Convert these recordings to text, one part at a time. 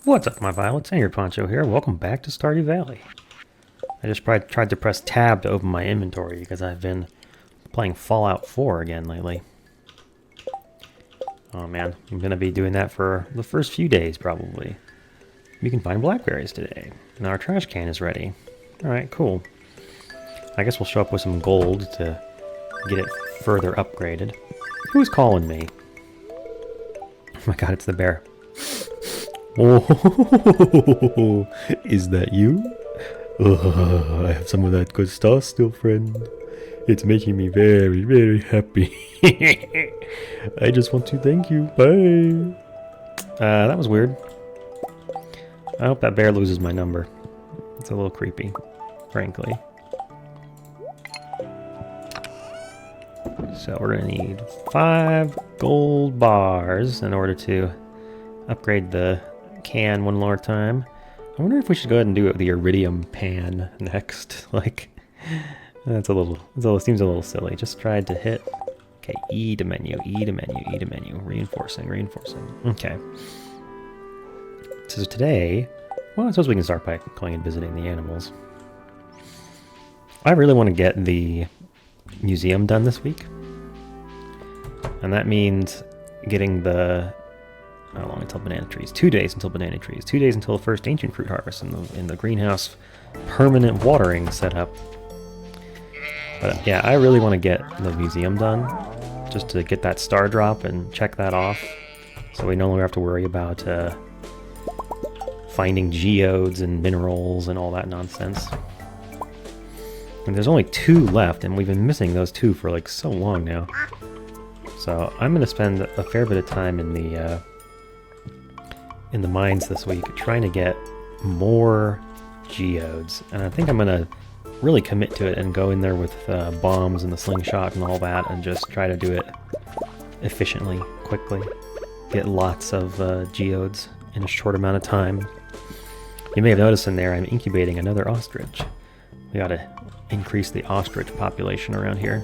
What's up, my violets? Angryponcho here. Welcome back to Stardew Valley. I just tried to press tab to open my inventory because I've been playing Fallout 4 again lately. Oh man, I'm going to be doing that for the first few days probably. You can find blackberries today, and our trash can is ready. Alright, cool. I guess we'll show up with some gold to get it further upgraded. Who's calling me? Oh my god, it's the bear. Oh, is that you? I have some of that good stuff still, friend. It's making me very, very happy. I just want to thank you. Bye. That was weird. I hope that bear loses my number. It's a little creepy, frankly. So we're gonna need 5 gold bars in order to upgrade the can one more time. I wonder if we should go ahead and do it with the iridium pan next. Like, seems a little silly. Just tried to hit. Okay, E to menu, E to menu, E to menu. Reinforcing, reinforcing. Okay. So today, well, I suppose we can start by going and visiting the animals. I really want to get the museum done this week. And that means getting the... How long until banana trees? 2 days until banana trees. 2 days until the first ancient fruit harvest in the greenhouse permanent watering setup. But yeah, I really want to get the museum done just to get that star drop and check that off, so we no longer have to worry about finding geodes and minerals and all that nonsense. And there's only 2 left, and we've been missing those 2 for like so long now. So I'm going to spend a fair bit of time in the mines this week trying to get more geodes, and I think I'm gonna really commit to it and go in there with bombs and the slingshot and all that and just try to do it efficiently, quickly, get lots of geodes in a short amount of time. You may have noticed in there I'm incubating another ostrich. We gotta increase the ostrich population around here.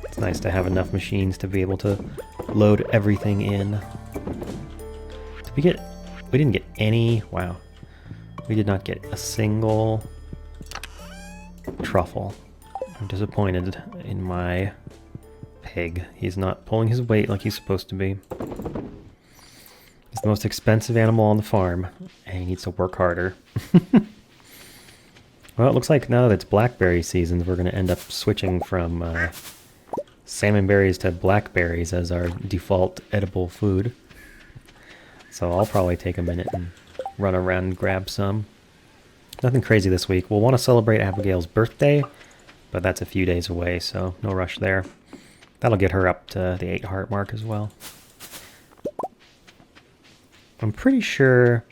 It's nice to have enough machines to be able to load everything in. We didn't get any, wow. We did not get a single truffle. I'm disappointed in my pig. He's not pulling his weight like he's supposed to be. He's the most expensive animal on the farm, and he needs to work harder. Well, it looks like now that it's blackberry season, we're going to end up switching from salmon berries to blackberries as our default edible food. So I'll probably take a minute and run around and grab some. Nothing crazy this week. We'll want to celebrate Abigail's birthday, but that's a few days away, so no rush there. That'll get her up to the 8 heart mark as well. I'm pretty sure...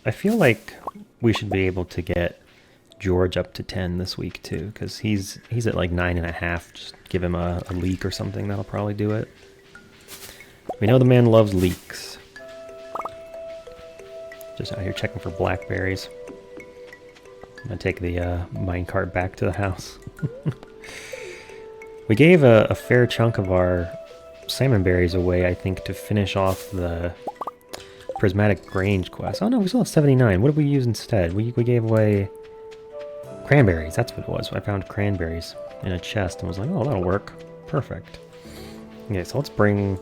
I feel like we should be able to get George up to 10 this week too, because he's at like 9.5. Just give him a leek or something, that'll probably do it. We know the man loves leeks. Just out here checking for blackberries. I'm gonna take the minecart back to the house. We gave a fair chunk of our salmon berries away, I think, to finish off the prismatic grange quest. Oh no, we still have 79. What did we use instead? We gave away cranberries. That's what it was. I found cranberries in a chest and was like, oh, that'll work. Perfect. Okay, so let's bring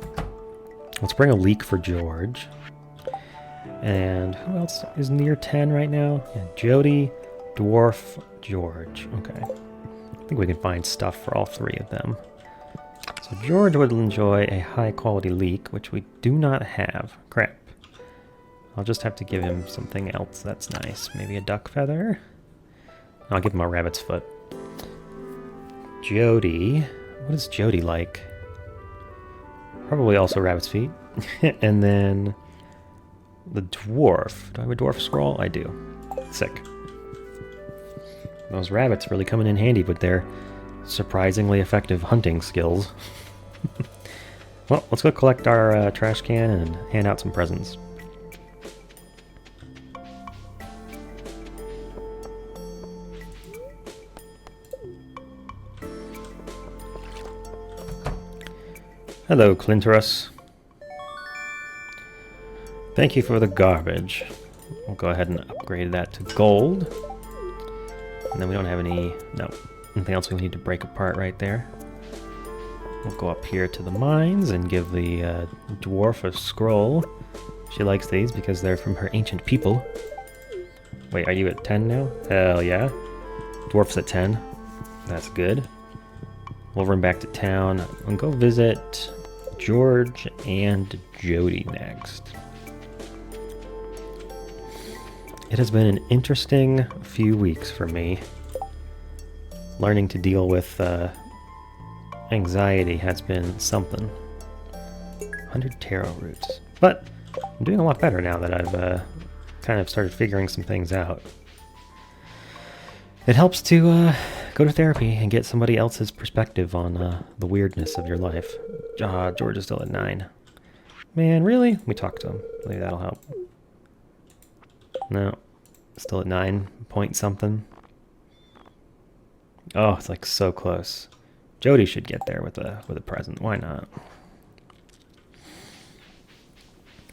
a leek for George. And who else is near 10 right now? Yeah, Jody, Dwarf, George. Okay. I think we can find stuff for all 3 of them. So George would enjoy a high quality leek, which we do not have. Crap. I'll just have to give him something else that's nice. Maybe a duck feather? I'll give him a rabbit's foot. Jody. What is Jody like? Probably also rabbit's feet. And then the dwarf. Do I have a dwarf scroll? I do. Sick. Those rabbits really coming in handy with their surprisingly effective hunting skills. Well, let's go collect our trash can and hand out some presents. Hello, Clintorus. Thank you for the garbage. We'll go ahead and upgrade that to gold. And then we don't have anything else we need to break apart right there. We'll go up here to the mines and give the dwarf a scroll. She likes these because they're from her ancient people. Wait, are you at 10 now? Hell yeah. Dwarf's at 10. That's good. We'll run back to town and go visit George and Jody next. It has been an interesting few weeks for me. Learning to deal with anxiety has been something. 100 taro roots. But I'm doing a lot better now that I've kind of started figuring some things out. It helps to go to therapy and get somebody else's perspective on the weirdness of your life. George is still at 9. Man, really? Let me talk to him. Maybe that'll help. No. Still at 9 point something. Oh, it's like so close. Jody should get there with a present. Why not?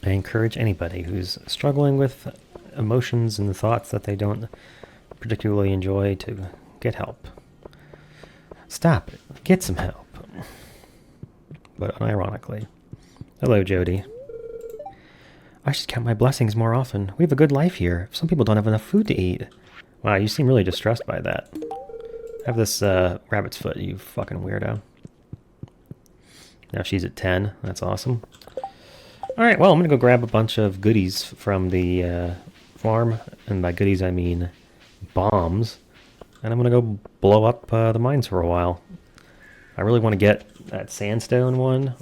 I encourage anybody who's struggling with emotions and thoughts that they don't particularly enjoy to get help. Stop it. Get some help. But unironically. Hello, Jody. I should count my blessings more often. We have a good life here. Some people don't have enough food to eat. Wow, you seem really distressed by that. Have this rabbit's foot, you fucking weirdo. Now she's at 10. That's awesome. Alright, well, I'm going to go grab a bunch of goodies from the farm. And by goodies, I mean bombs. And I'm going to go blow up the mines for a while. I really want to get that sandstone one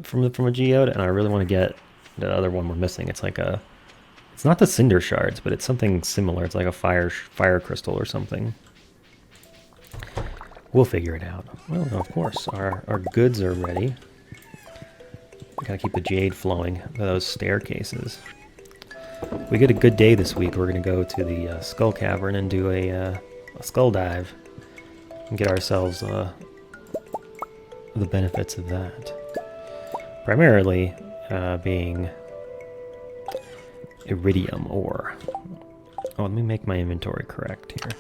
from a geode, and I really want to get the other one we're missing. It's like it's not the cinder shards, but it's something similar. It's like a fire crystal or something. We'll figure it out. Well, no, of course, our goods are ready. Gotta keep the jade flowing. Those staircases. We get a good day this week. We're gonna go to the skull cavern and do a skull dive and get ourselves the benefits of that. Primarily being iridium ore. Oh, let me make my inventory correct here.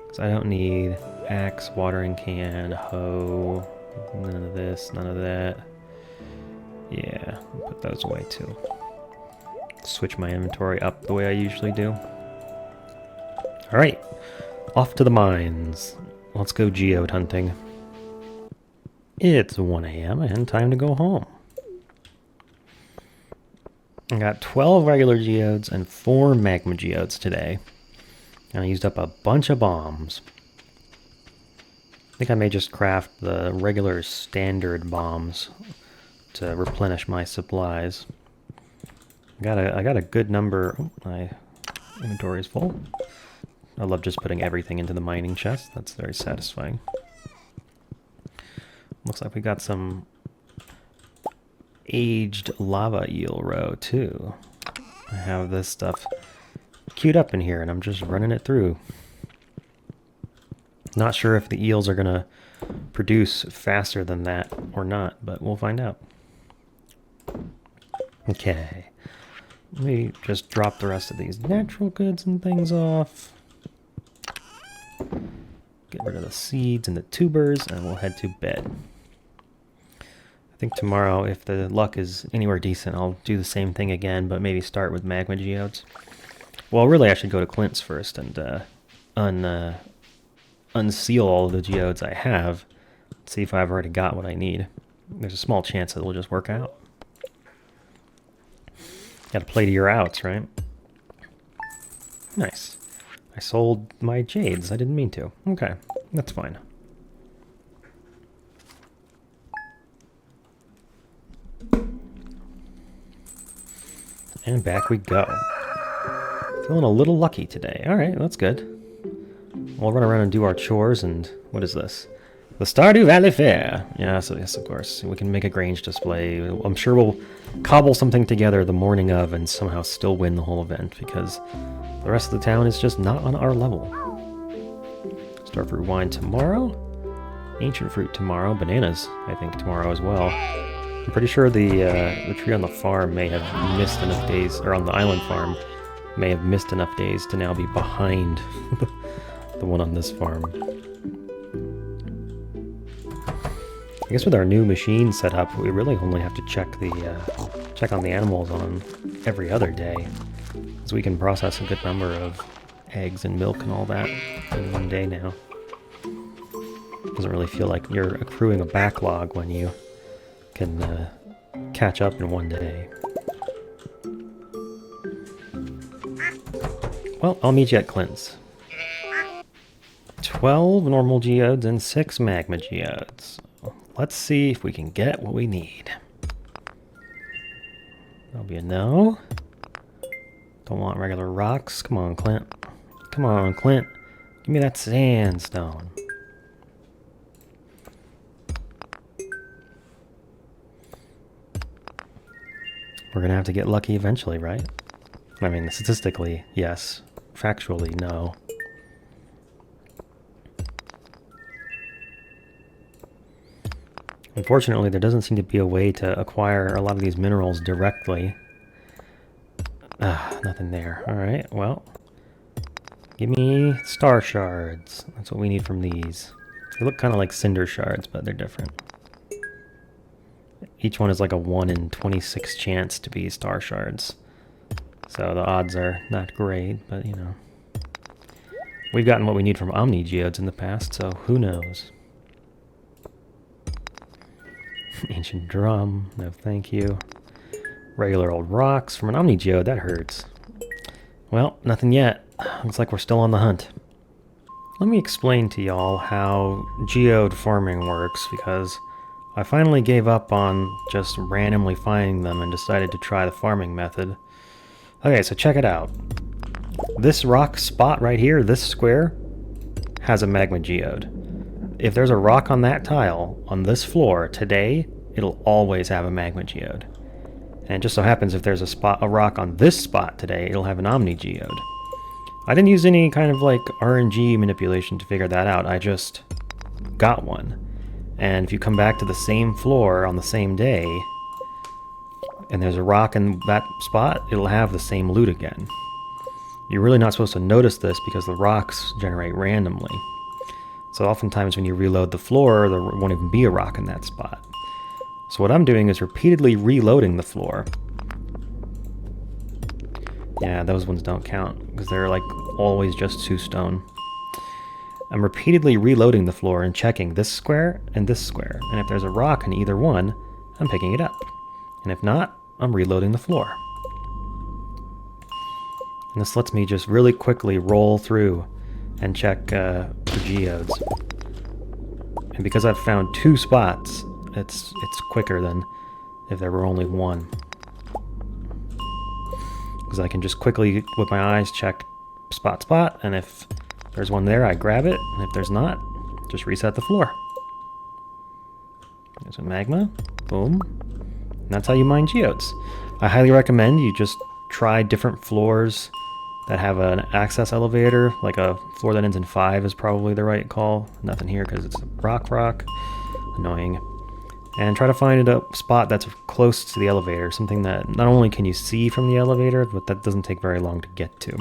Because I don't need axe, watering can, hoe, none of this, none of that. Yeah, I'll put those away too. Switch my inventory up the way I usually do. Alright, off to the mines. Let's go geode hunting. It's 1 a.m. and time to go home. I got 12 regular geodes and 4 magma geodes today. And I used up a bunch of bombs. I think I may just craft the regular standard bombs to replenish my supplies. I got a good number. Oh, my inventory is full. I love just putting everything into the mining chest. That's very satisfying. Looks like we got some aged lava eel roe too. I have this stuff queued up in here and I'm just running it through. Not sure if the eels are gonna produce faster than that or not, but we'll find out. Okay. Let me just drop the rest of these natural goods and things off. Get rid of the seeds and the tubers and we'll head to bed. I think tomorrow, if the luck is anywhere decent, I'll do the same thing again, but maybe start with magma geodes. Well, really, I should go to Clint's first and unseal all of the geodes I have, see if I've already got what I need. There's a small chance that it'll just work out. Gotta play to your outs, right? Nice. I sold my jades. I didn't mean to. Okay, that's fine. And back we go. Feeling a little lucky today. Alright, that's good. We'll run around and do our chores and... what is this? The Stardew Valley Fair! Yeah, so yes, of course. We can make a Grange display. I'm sure we'll cobble something together the morning of and somehow still win the whole event, because the rest of the town is just not on our level. Starfruit wine tomorrow. ancient fruit tomorrow. Bananas, I think, tomorrow as well. I'm pretty sure the tree on the farm may have missed enough days, or on the island farm, may have missed enough days to now be behind the one on this farm. I guess with our new machine set up, we really only have to check on the animals on every other day, because we can process a good number of eggs and milk and all that in one day now. Doesn't really feel like you're accruing a backlog when you can catch up in one day. Well, I'll meet you at Clint's. 12 normal geodes and 6 magma geodes. Let's see if we can get what we need. That'll be a no. Don't want regular rocks. Come on, Clint. Come on, Clint. Give me that sandstone. We're gonna have to get lucky eventually, right? I mean, statistically, yes. Factually, no. Unfortunately, there doesn't seem to be a way to acquire a lot of these minerals directly. Nothing there. Alright, well. Give me star shards. That's what we need from these. They look kind of like cinder shards, but they're different. Each one is like a 1 in 26 chance to be star shards. So the odds are not great, but you know. We've gotten what we need from Omni Geodes in the past, so who knows. Ancient drum, no thank you. Regular old rocks from an Omni Geode, that hurts. Well, nothing yet. Looks like we're still on the hunt. Let me explain to y'all how geode farming works, because I finally gave up on just randomly finding them and decided to try the farming method. Okay, so check it out. This rock spot right here, this square, has a magma geode. If there's a rock on that tile, on this floor, today, it'll always have a magma geode. And it just so happens if there's a rock on this spot today, it'll have an omni geode. I didn't use any kind of like RNG manipulation to figure that out, I just got one. And if you come back to the same floor on the same day, and there's a rock in that spot, it'll have the same loot again. You're really not supposed to notice this because the rocks generate randomly. So oftentimes when you reload the floor, there won't even be a rock in that spot. So what I'm doing is repeatedly reloading the floor. Yeah, those ones don't count, because they're like always just 2 stone. I'm repeatedly reloading the floor and checking this square and this square. And if there's a rock in either one, I'm picking it up. And if not, I'm reloading the floor. And this lets me just really quickly roll through and check for geodes. And because I've found 2 spots, it's quicker than if there were only 1. Because I can just quickly, with my eyes, check spot, and if there's one there, I grab it, and if there's not, just reset the floor. There's a magma, boom. And that's how you mine geodes. I highly recommend you just try different floors that have an access elevator, like a floor that ends in 5 is probably the right call. Nothing here because it's rock. Annoying. And try to find a spot that's close to the elevator, something that not only can you see from the elevator, but that doesn't take very long to get to.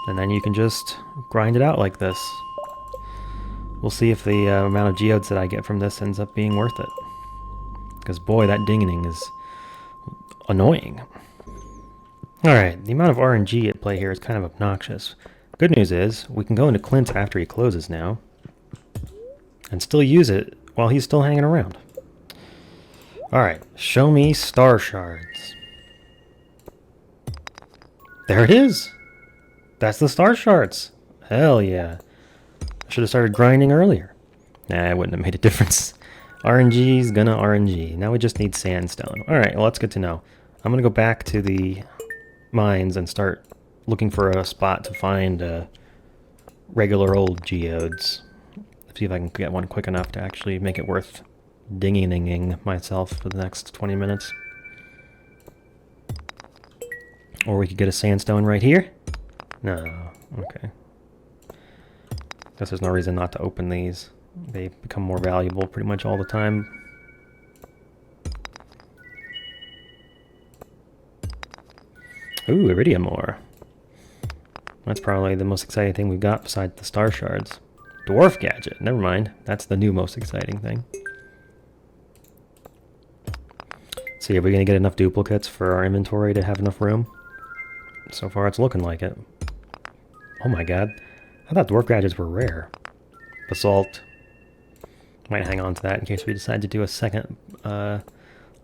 And then you can just grind it out like this. We'll see if the amount of geodes that I get from this ends up being worth it. Because boy, that dinging is annoying. Alright, the amount of RNG at play here is kind of obnoxious. Good news is, we can go into Clint's after he closes now, and still use it while he's still hanging around. Alright, show me star shards. There it is! That's the star shards! Hell yeah. I should have started grinding earlier. Nah, it wouldn't have made a difference. RNG's gonna RNG. Now we just need sandstone. Alright, well that's good to know. I'm gonna go back to the mines and start looking for a spot to find regular old geodes. See if I can get one quick enough to actually make it worth dinging myself for the next 20 minutes. Or we could get a sandstone right here. No, okay. Guess there's no reason not to open these. They become more valuable pretty much all the time. Ooh, iridium ore. That's probably the most exciting thing we've got besides the star shards. Dwarf gadget. Never mind. That's the new most exciting thing. See, are we going to get enough duplicates for our inventory to have enough room? So far, it's looking like it. Oh my god. I thought dwarf gadgets were rare. Basalt. Might hang on to that in case we decide to do a second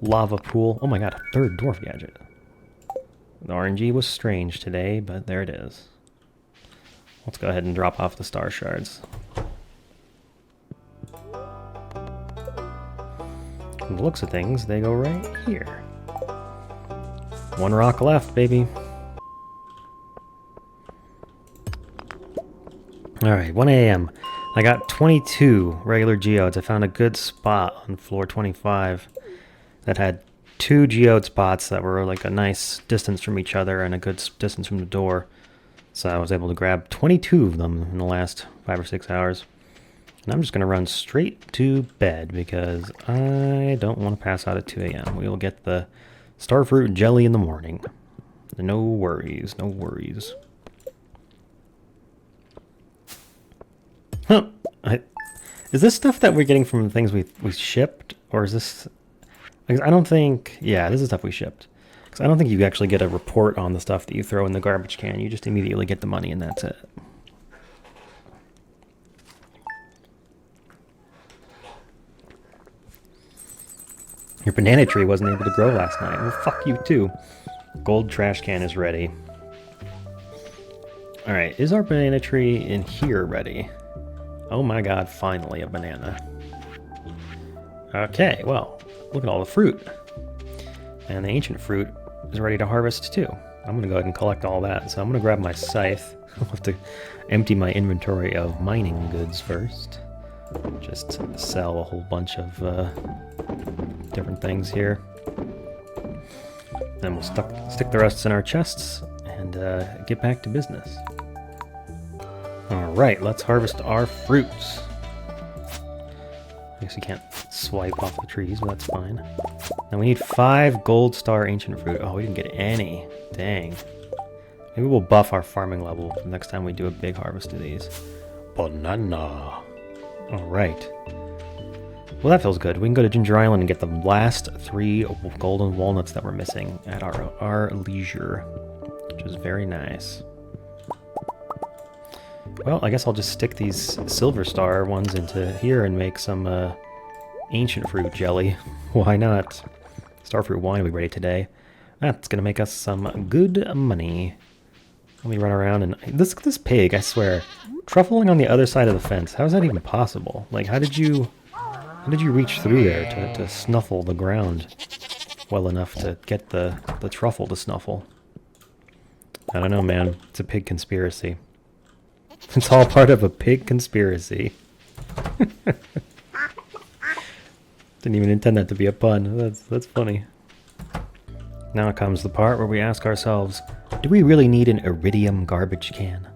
lava pool. Oh my god, a third dwarf gadget. The RNG was strange today, but there it is. Let's go ahead and drop off the star shards. From the looks of things, they go right here. One rock left, baby. Alright, 1 a.m. I got 22 regular geodes. I found a good spot on floor 25 that had 2 geode spots that were like a nice distance from each other and a good distance from the door. So I was able to grab 22 of them in the last 5 or 6 hours. And I'm just going to run straight to bed because I don't want to pass out at 2 a.m. We will get the starfruit jelly in the morning. No worries, no worries. Huh. Is this stuff that we're getting from the things we shipped? Or is this... I don't think... Yeah, this is stuff we shipped. Because I don't think you actually get a report on the stuff that you throw in the garbage can. You just immediately get the money and that's it. Your banana tree wasn't able to grow last night. Well, fuck you too. Gold trash can is ready. Alright, is our banana tree in here ready? Oh my god, finally a banana. Okay, well, look at all the fruit. And the ancient fruit is ready to harvest too. I'm going to go ahead and collect all that. So I'm going to grab my scythe. I'll have to empty my inventory of mining goods first. Just sell a whole bunch of different things here. Then we'll stick the rest in our chests and get back to business. Alright, let's harvest our fruits. I guess you can't swipe off the trees, but that's fine. Now we need 5 gold star ancient fruit. Oh, we didn't get any. Dang. Maybe we'll buff our farming level next time we do a big harvest of these. Banana. Alright. Well, that feels good. We can go to Ginger Island and get the last 3 golden walnuts that we're missing at our leisure, which is very nice. Well, I guess I'll just stick these silver star ones into here and make some ancient fruit jelly. Why not? Starfruit wine will be ready today. That's going to make us some good money. Let me run around and... This pig, I swear. Truffling on the other side of the fence. How is that even possible? Like, how did you reach through there to snuffle the ground well enough to get the truffle to snuffle? I don't know, man. It's a pig conspiracy. It's all part of a pig conspiracy. Didn't even intend that to be a pun. That's funny. Now comes the part where we ask ourselves, do we really need an iridium garbage can?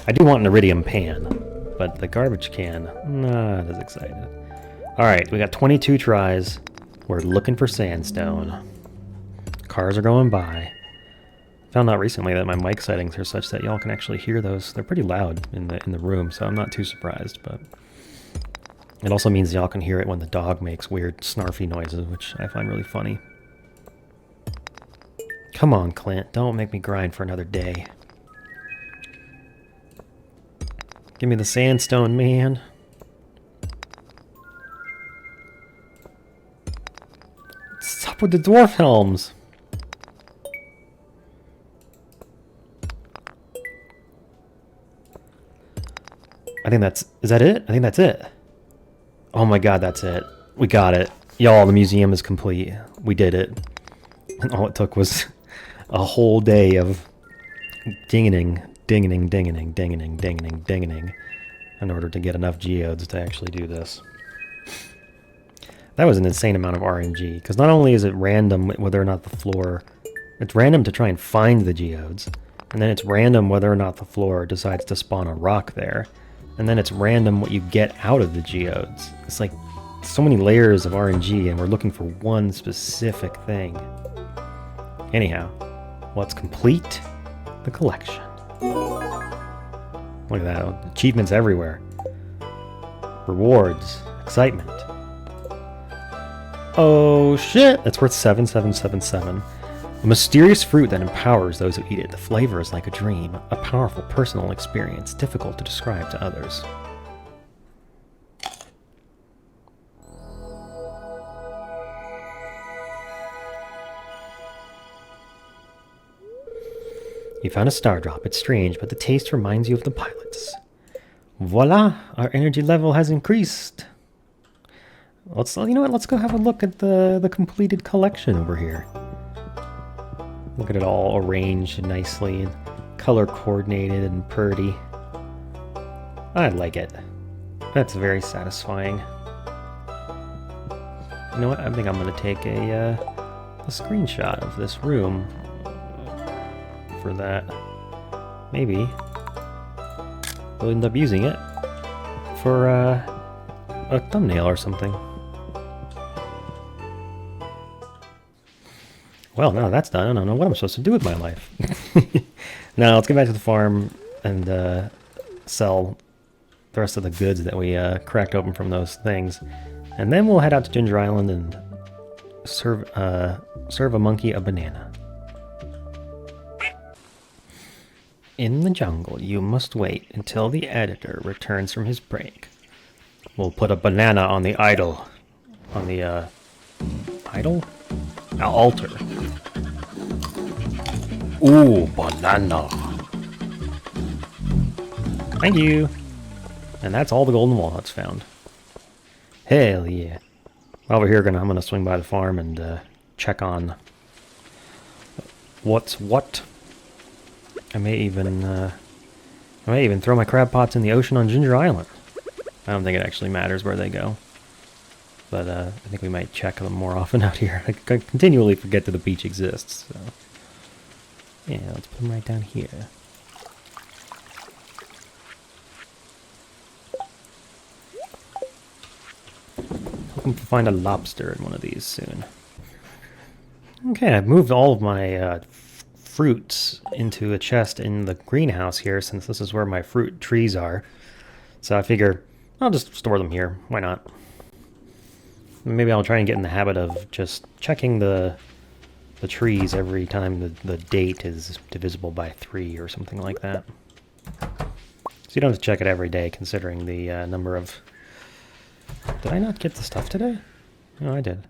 I do want an iridium pan, but the garbage can, not as excited. Alright, we got 22 tries. We're looking for sandstone. Cars are going by. Found out recently that my mic settings are such that y'all can actually hear those. They're pretty loud in the room, so I'm not too surprised, but it also means y'all can hear it when the dog makes weird snarfy noises, which I find really funny. Come on, Clint, don't make me grind for another day. Give me the sandstone, man. Stop with the dwarf helms. I think that's... Is that it? I think that's it. Oh my god, that's it. We got it. Y'all, the museum is complete. We did it. And all it took was a whole day of ding-a-ning, ding-a-ning, ding-a-ning, ding-a-ning, ding-a-ning, ding-a-ning in order to get enough geodes to actually do this. That was an insane amount of RNG, because not only is it random whether or not the floor... It's random to try and find the geodes, And then it's random whether or not the floor decides to spawn a rock there. And then it's random what you get out of the geodes. It's like so many layers of RNG, and we're looking for one specific thing. Anyhow, let's complete the collection. Look at that, achievements everywhere. Rewards, excitement. Oh shit, that's worth 7777. A mysterious fruit that empowers those who eat it. The flavor is like a dream, a powerful personal experience, difficult to describe to others. You found a star drop. It's strange, but the taste reminds you of the pilots. Voila! Our energy level has increased. You know what? Let's go have a look at the completed collection over here. Look at it all arranged nicely and color coordinated and pretty. I like it. That's very satisfying. You know what? I think I'm going to take a screenshot of this room for that. Maybe we'll end up using it for a thumbnail or something. Well, now that's done, I don't know what I'm supposed to do with my life. Now, let's get back to the farm and sell the rest of the goods that we cracked open from those things. And then we'll head out to Ginger Island and serve a monkey a banana. In the jungle, you must wait until the editor returns from his break. We'll put a banana on the idol. On the, idol? Altar. Ooh, banana. Thank you. And that's all the golden walnuts found. Hell yeah. While we're here, I'm gonna swing by the farm and check on what's what. I may even throw my crab pots in the ocean on Ginger Island. I don't think it actually matters where they go. But I think we might check them more often out here. I continually forget that the beach exists. So. Yeah, let's put them right down here. Hoping to find a lobster in one of these soon. Okay, I've moved all of my fruits into a chest in the greenhouse here, since this is where my fruit trees are. So I figure I'll just store them here. Why not? Maybe I'll try and get in the habit of just checking the trees every time the date is divisible by 3 or something like that. So you don't have to check it every day, considering the number of... Did I not get the stuff today? No, I did.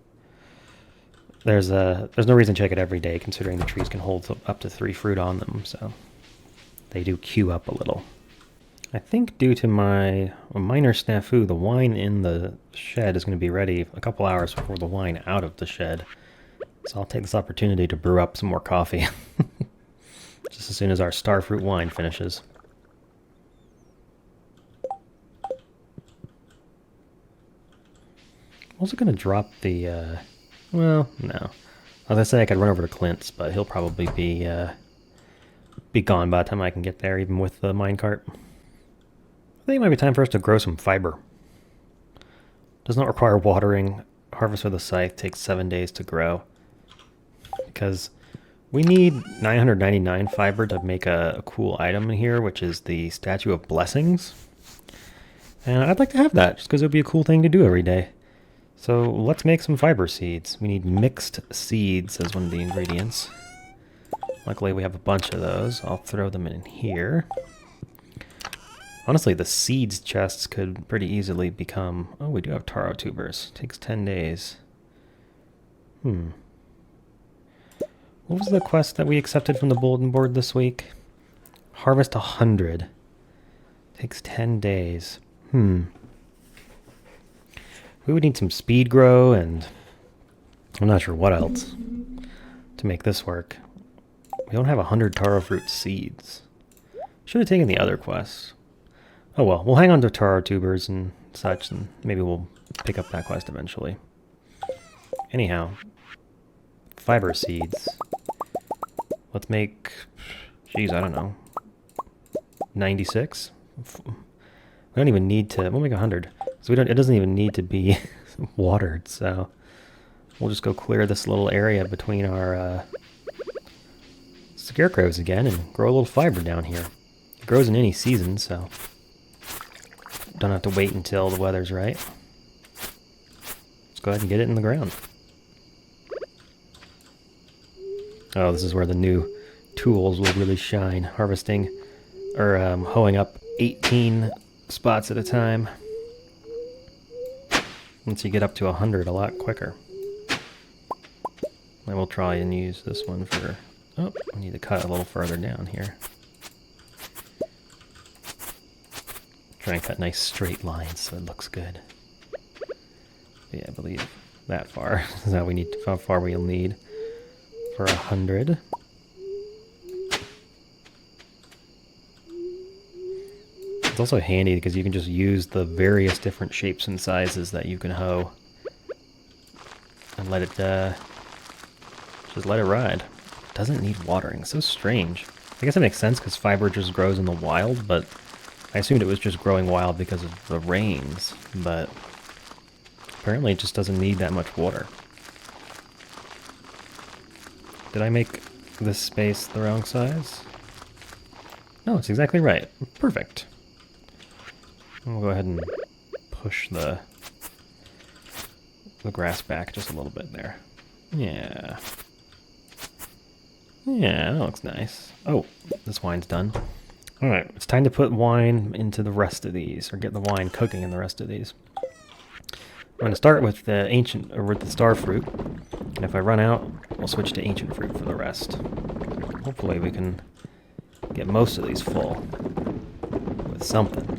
There's no reason to check it every day, considering the trees can hold up to 3 fruit on them, so they do queue up a little. I think due to my minor snafu, the wine in the shed is going to be ready a couple hours before the wine out of the shed. So I'll take this opportunity to brew up some more coffee. Just as soon as our starfruit wine finishes. I'm also going to drop the... well, no. I was going to say I could run over to Clint's, but he'll probably be gone by the time I can get there, even with the minecart. I think it might be time for us to grow some fiber. Does not require watering. Harvest with a scythe takes 7 days to grow. Because we need 999 fiber to make a cool item in here, which is the Statue of Blessings. And I'd like to have that, just because it would be a cool thing to do every day. So let's make some fiber seeds. We need mixed seeds as one of the ingredients. Luckily we have a bunch of those. I'll throw them in here. Honestly, the seeds chests could pretty easily become... Oh, we do have taro tubers. Takes 10 days. What was the quest that we accepted from the bulletin board this week? Harvest 100. Takes 10 days. We would need some speed grow and... I'm not sure what else to make this work. We don't have 100 taro fruit seeds. Should have taken the other quests. Oh well, we'll hang on to taro tubers and such, and maybe we'll pick up that quest eventually. Anyhow, fiber seeds. Let's make Geez, I don't know. 96? We don't even need to... We'll make 100. So we don't. It doesn't even need to be watered, so... We'll just go clear this little area between our scarecrows again and grow a little fiber down here. It grows in any season, so... Don't have to wait until the weather's right. Let's go ahead and get it in the ground. Oh, this is where the new tools will really shine. Harvesting, or hoeing up 18 spots at a time. Once you get up to 100, a lot quicker. I will try and use this one for... Oh, I need to cut a little further down here. Try and cut nice straight lines so it looks good. Yeah, I believe that far is how far we'll need for 100. It's also handy because you can just use the various different shapes and sizes that you can hoe and let it just let it ride. It doesn't need watering. So strange. I guess it makes sense because fiber just grows in the wild, but I assumed it was just growing wild because of the rains, but apparently it just doesn't need that much water. Did I make this space the wrong size? No, it's exactly right. Perfect. We'll go ahead and push the grass back just a little bit there. Yeah. Yeah, that looks nice. Oh, this wine's done. Alright, it's time to put wine into the rest of these, or get the wine cooking in the rest of these. I'm going to start with the with the star fruit, and if I run out, we'll switch to ancient fruit for the rest. Hopefully we can get most of these full with something.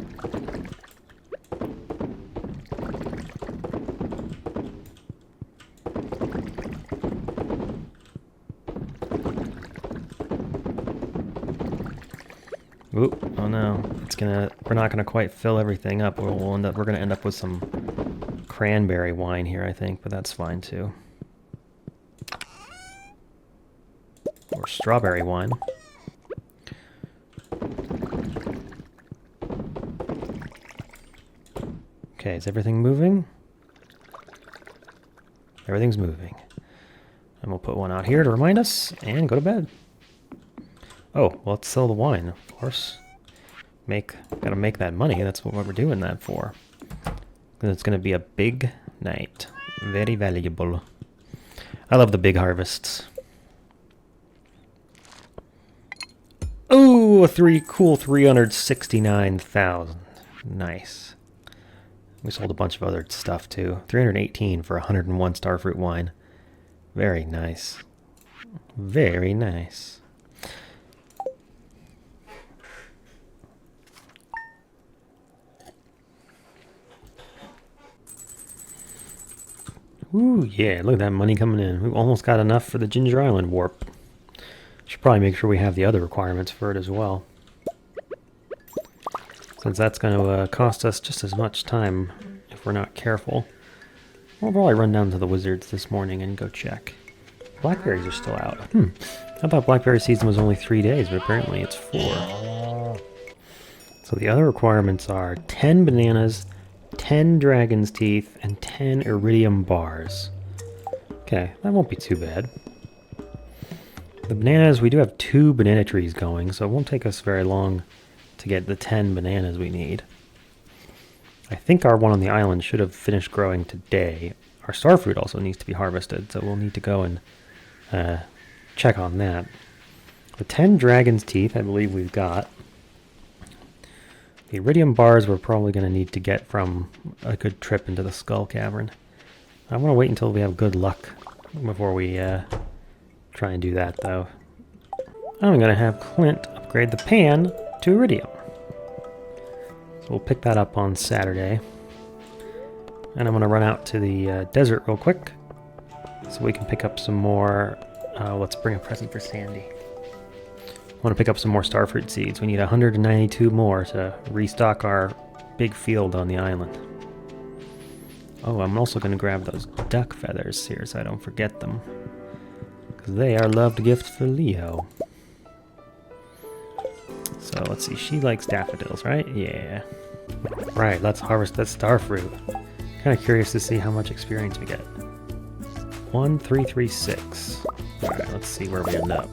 Oop, oh no, we're not gonna quite fill everything up. We're gonna end up with some cranberry wine here, I think, but that's fine too. Or strawberry wine. Okay, is everything moving? Everything's moving. And we'll put one out here to remind us, and go to bed. Oh, well, let's sell the wine, of course. Gotta make that money, that's what we're doing that for. And it's gonna be a big night. Very valuable. I love the big harvests. Oh, cool 369,000. Nice. We sold a bunch of other stuff too. 318 for 101 starfruit wine. Very nice. Very nice. Ooh, yeah, look at that money coming in. We almost got enough for the Ginger Island warp. Should probably make sure we have the other requirements for it as well. Since that's going to cost us just as much time if we're not careful. We'll probably run down to the wizards this morning and go check. Blackberries are still out. I thought blackberry season was only 3 days, but apparently it's 4. So the other requirements are 10 bananas, 10 dragon's teeth, and 10 iridium bars. Okay, that won't be too bad. The bananas, we do have 2 banana trees going, so it won't take us very long to get the 10 bananas we need. I think our one on the island should have finished growing today. Our starfruit also needs to be harvested, so we'll need to go and check on that. The 10 dragon's teeth, I believe we've got. The iridium bars we're probably going to need to get from a good trip into the Skull Cavern. I want to wait until we have good luck before we try and do that, though. I'm going to have Clint upgrade the pan to iridium. So we'll pick that up on Saturday. And I'm going to run out to the desert real quick so we can pick up some more. Let's bring a present for Sandy. I want to pick up some more starfruit seeds. We need 192 more to restock our big field on the island. Oh, I'm also going to grab those duck feathers here so I don't forget them. Because they are loved gifts for Leo. So let's see, she likes daffodils, right? Yeah. Right, let's harvest that starfruit. Kind of curious to see how much experience we get. 1336. Alright, let's see where we end up.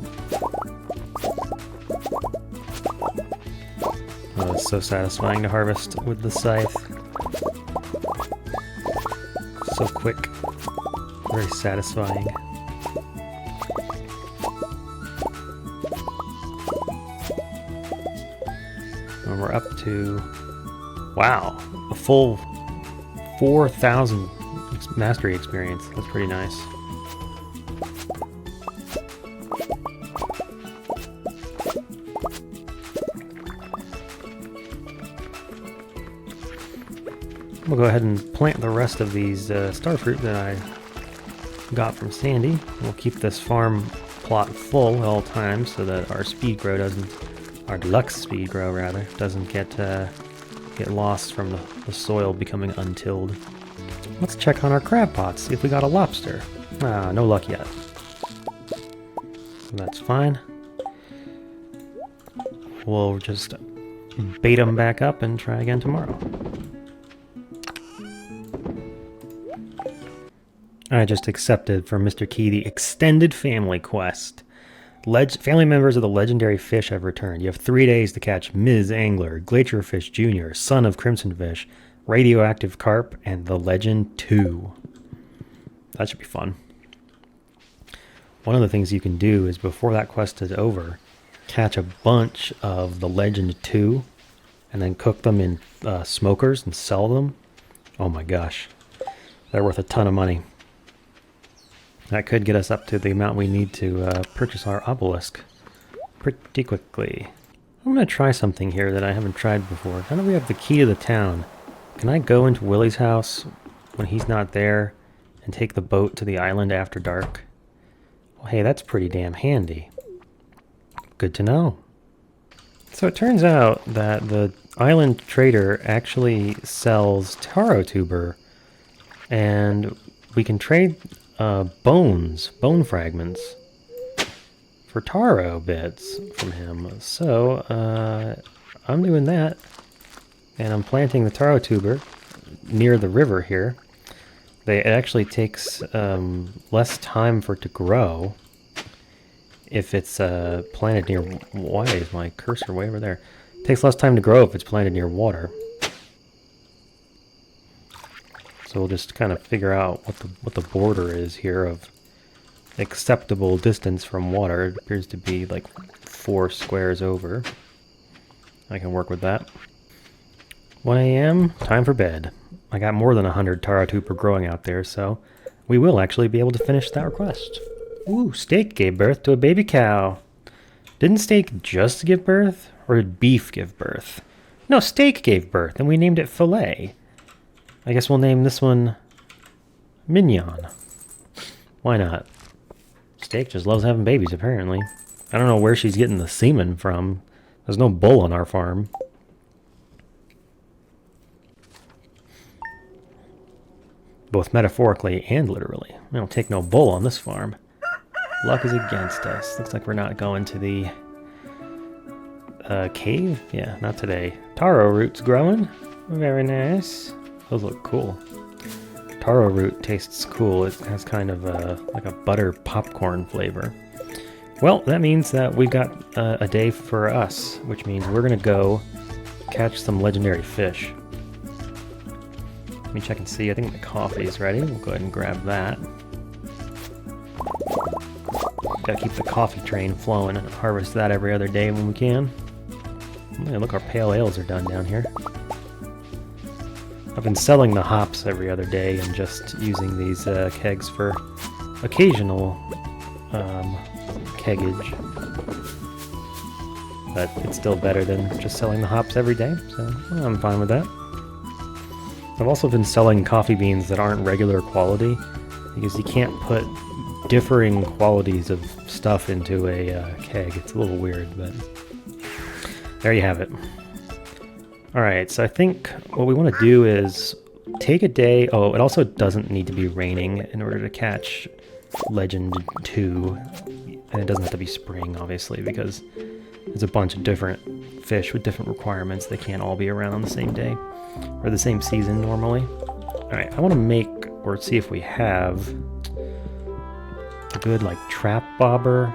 Oh, it's so satisfying to harvest with the scythe. So quick. Very satisfying. And we're up to... Wow! A full 4,000 mastery experience. That's pretty nice. We'll go ahead and plant the rest of these starfruit that I got from Sandy. We'll keep this farm plot full at all times so that our speed grow doesn't, our deluxe speed grow rather, doesn't get lost from the soil becoming untilled. Let's check on our crab pots, see if we got a lobster. Ah, no luck yet. So that's fine. We'll just bait them back up and try again tomorrow. I just accepted from Mr. Key the extended family quest. Family members of the legendary fish have returned. You have 3 days to catch Ms. Angler, Glacierfish Jr., Son of Crimson Fish, Radioactive Carp, and the Legend 2. That should be fun. One of the things you can do is before that quest is over, catch a bunch of the Legend 2 and then cook them in smokers and sell them. Oh my gosh. They're worth a ton of money. That could get us up to the amount we need to purchase our obelisk pretty quickly. I'm going to try something here that I haven't tried before. Now that we have the key to the town, can I go into Willie's house when he's not there and take the boat to the island after dark? Well, hey, that's pretty damn handy. Good to know. So it turns out that the island trader actually sells taro tuber, and we can trade bone fragments for taro bits from him. So I'm doing that, and I'm planting the taro tuber near the river here. It actually takes less time for it to grow if it's planted near... Why is my cursor way over there? It takes less time to grow if it's planted near water. So we'll just kind of figure out what the border is here of acceptable distance from water. It appears to be like 4 squares over. I can work with that. 1 a.m., time for bed. I got more than 100 taro tuber growing out there, so we will actually be able to finish that request. Ooh, steak gave birth to a baby cow. Didn't steak just give birth? Or did beef give birth? No, steak gave birth, and we named it filet. I guess we'll name this one Mignon. Why not? Steak just loves having babies, apparently. I don't know where she's getting the semen from. There's no bull on our farm. Both metaphorically and literally. We don't take no bull on this farm. Luck is against us. Looks like we're not going to the cave? Yeah, not today. Taro root's growing. Very nice. Those look cool. Taro root tastes cool. It has kind of like a butter popcorn flavor. Well, that means that we've got a day for us, which means we're going to go catch some legendary fish. Let me check and see. I think the coffee is ready. We'll go ahead and grab that. Gotta keep the coffee train flowing and harvest that every other day when we can. Man, look, our pale ales are done down here. I've been selling the hops every other day and just using these kegs for occasional keggage. But it's still better than just selling the hops every day, so I'm fine with that. I've also been selling coffee beans that aren't regular quality, because you can't put differing qualities of stuff into a keg. It's a little weird, but there you have it. Alright, so I think what we want to do is take a day... Oh, it also doesn't need to be raining in order to catch Legend 2. And it doesn't have to be spring, obviously, because there's a bunch of different fish with different requirements. They can't all be around on the same day or the same season normally. Alright, I want to make, or see if we have a good, like, trap bobber.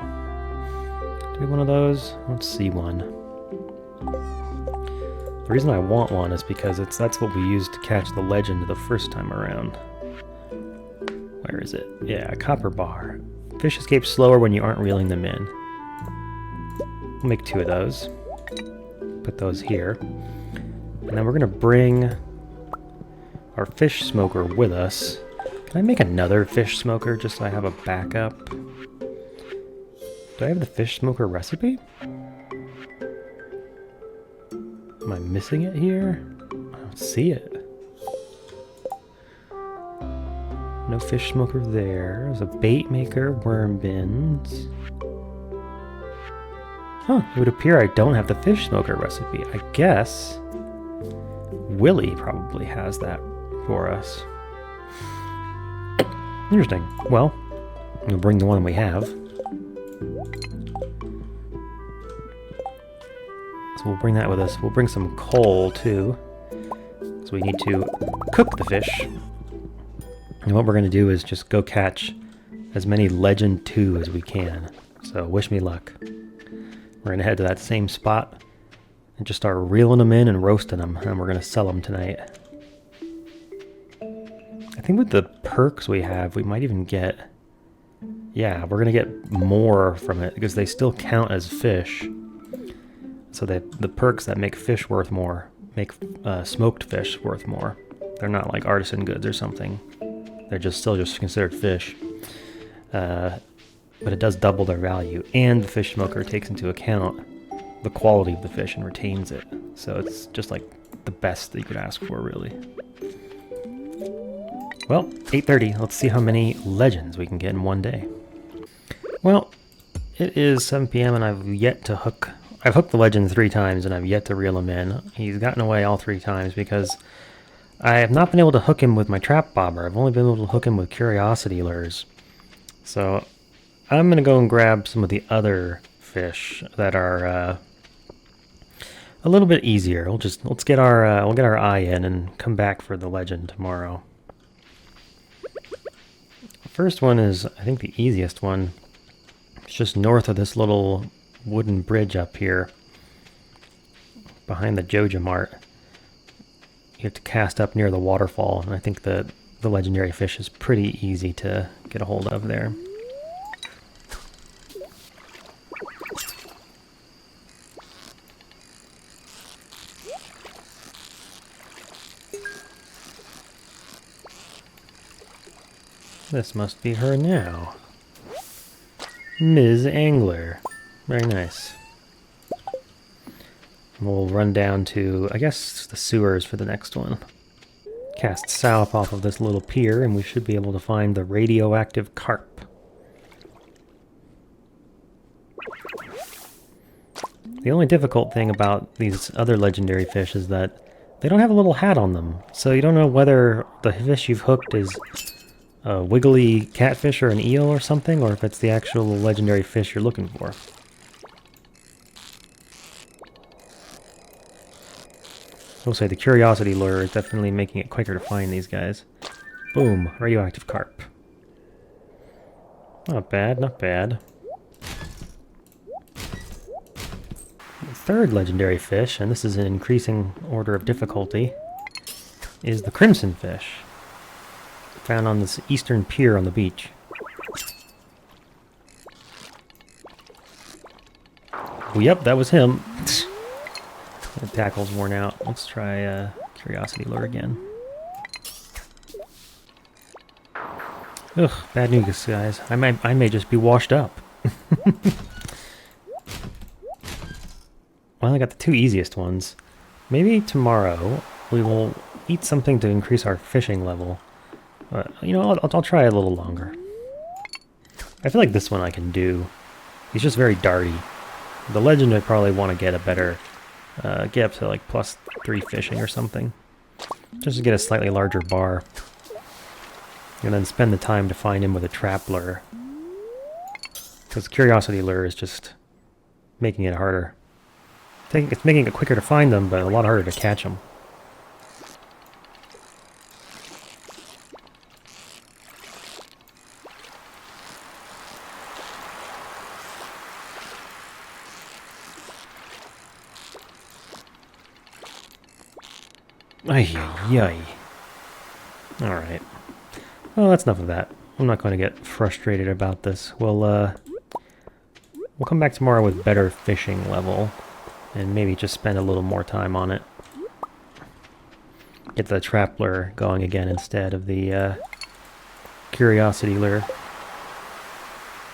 Do we have one of those? Let's see one. The reason I want one is because that's what we used to catch the legend the first time around. Where is it? Yeah, a copper bar. Fish escape slower when you aren't reeling them in. We'll make 2 of those. Put those here. And then we're going to bring our fish smoker with us. Can I make another fish smoker just so I have a backup? Do I have the fish smoker recipe? Am I missing it here? I don't see it. No fish smoker there. There's a bait maker, worm bins. Huh, it would appear I don't have the fish smoker recipe. I guess Willie probably has that for us. Interesting. Well, we'll bring the one we have. So we'll bring that with us. We'll bring some coal too. So we need to cook the fish. And what we're going to do is just go catch as many Legend 2 as we can. So wish me luck. We're going to head to that same spot and just start reeling them in and roasting them. And we're going to sell them tonight. I think with the perks we have, we might even get... Yeah, we're going to get more from it because they still count as fish. So the perks that make fish worth more make smoked fish worth more. They're not like artisan goods or something. They're still just considered fish. But it does double their value. And the fish smoker takes into account the quality of the fish and retains it. So it's just like the best that you could ask for, really. Well, 8:30. Let's see how many legends we can get in one day. Well, it is 7 p.m. and I've yet to hook... I've hooked the legend 3 times and I've yet to reel him in. He's gotten away all 3 times because I have not been able to hook him with my trap bobber. I've only been able to hook him with curiosity lures. So I'm going to go and grab some of the other fish that are a little bit easier. Let's get our we'll get our eye in and come back for the legend tomorrow. The first one is, I think, the easiest one. It's just north of this little wooden bridge up here behind the Joja Mart. You have to cast up near the waterfall, and I think the legendary fish is pretty easy to get a hold of there. This must be her now. Ms. Angler. Very nice. We'll run down to, I guess, the sewers for the next one. Cast south off of this little pier, and we should be able to find the radioactive carp. The only difficult thing about these other legendary fish is that they don't have a little hat on them, so you don't know whether the fish you've hooked is a wiggly catfish or an eel or something, or if it's the actual legendary fish you're looking for. I will say the curiosity lure is definitely making it quicker to find these guys. Boom, radioactive carp. Not bad, not bad. The third legendary fish, and this is an increasing order of difficulty, is the crimson fish. Found on this eastern pier on the beach. Oh, yep, that was him. The tackle's worn out. Let's try curiosity lure again. Ugh, bad news, guys. I may just be washed up. Well, I got the 2 easiest ones. Maybe tomorrow we will eat something to increase our fishing level. But, you know, I'll try a little longer. I feel like this one I can do. He's just very darty. The legend I probably want to get a better, get up to like +3 fishing or something. Just to get a slightly larger bar. And then spend the time to find him with a trap lure. Because curiosity lure is just making it harder. It's making it quicker to find them, but a lot harder to catch them. Ay, ay, ay. Alright. Well, that's enough of that. I'm not going to get frustrated about this. We'll come back tomorrow with better fishing level, and maybe just spend a little more time on it. Get the trap lure going again instead of the curiosity lure.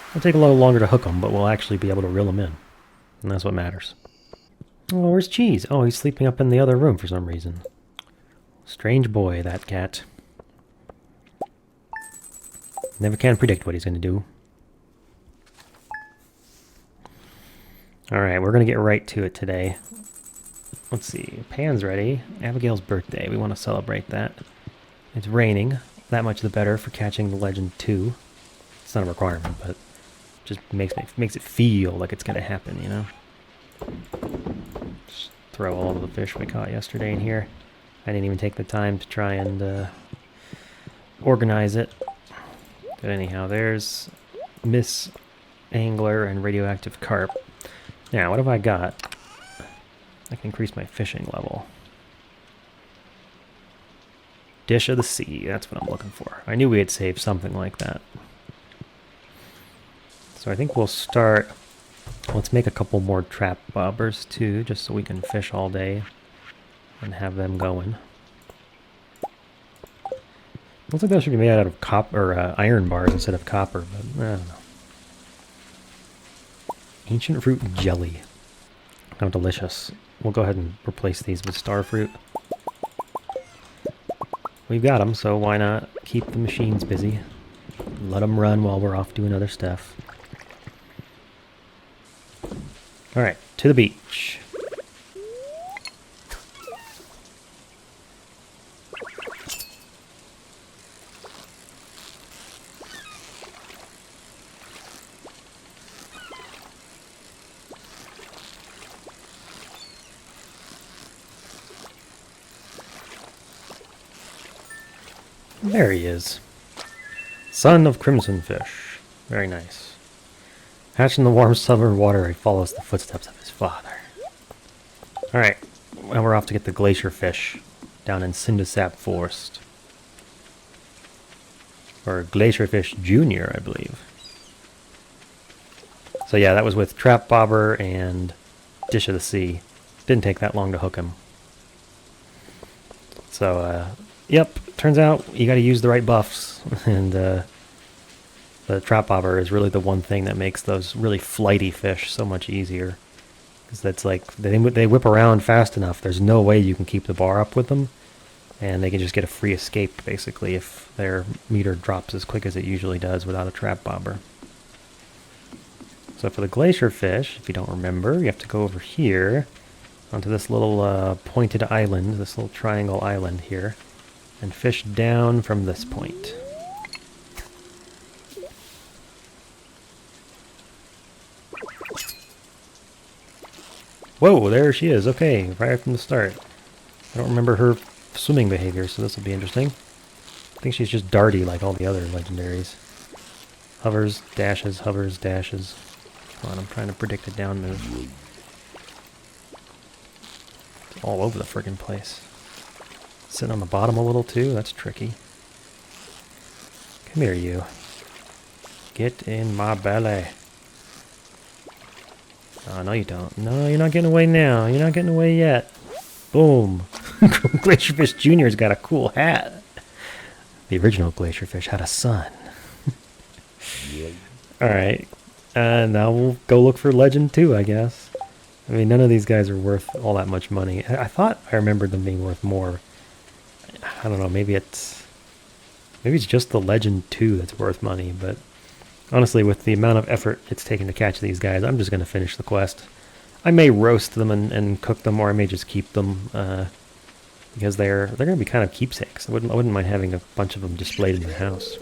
It'll take a little longer to hook them, but we'll actually be able to reel them in. And that's what matters. Oh, where's Cheese? Oh, he's sleeping up in the other room for some reason. Strange boy, that cat. Never can predict what he's going to do. Alright, we're going to get right to it today. Let's see. Pan's ready. Abigail's birthday. We want to celebrate that. It's raining. That much the better for catching the Legend 2. It's not a requirement, but just makes it feel like it's going to happen, you know? Just throw all of the fish we caught yesterday in here. I didn't even take the time to try and organize it. But anyhow, there's Miss Angler and Radioactive Carp. Now, what have I got? I can increase my fishing level. Dish of the Sea, that's what I'm looking for. I knew we had saved something like that. So I think we'll start... Let's make a couple more trap bobbers too, just so we can fish all day and have them going. Looks like those should be made out of copper or iron bars instead of copper, but I don't know. Ancient fruit jelly. How delicious. We'll go ahead and replace these with star fruit. We've got them, so why not keep the machines busy? Let them run while we're off doing other stuff. Alright, to the beach. There he is. Son of Crimson Fish. Very nice. Hatched in the warm summer water, he follows the footsteps of his father. Alright, well, we're off to get the glacier fish down in Cindosap Forest. Or Glacier Fish Jr., I believe. So yeah, that was with Trap Bobber and Dish of the Sea. Didn't take that long to hook him. So, yep, turns out you gotta use the right buffs, and the trap bobber is really the one thing that makes those really flighty fish so much easier. Because that's like, they whip around fast enough, there's no way you can keep the bar up with them, and they can just get a free escape, basically, if their meter drops as quick as it usually does without a trap bobber. So for the glacier fish, if you don't remember, you have to go over here, onto this little pointed island, this little triangle island here, and fish down from this point. Whoa, there she is. Okay, right from the start. I don't remember her swimming behavior, so this will be interesting. I think she's just darty like all the other legendaries. Hovers, dashes, hovers, dashes. Come on, I'm trying to predict a down move. It's all over the friggin' place. Sitting on the bottom a little too? That's tricky. Come here, you. Get in my belly. Oh, no you don't. No, you're not getting away now. You're not getting away yet. Boom. Glacierfish Jr.'s got a cool hat. The original Glacierfish had a son. Alright. Now we'll go look for Legend 2, I guess. I mean, none of these guys are worth all that much money. I thought I remembered them being worth more. I don't know, maybe it's just the Legend 2 that's worth money, but honestly, with the amount of effort it's taken to catch these guys, I'm just going to finish the quest. I may roast them and cook them, or I may just keep them, because they're going to be kind of keepsakes. I wouldn't mind having a bunch of them displayed in the house.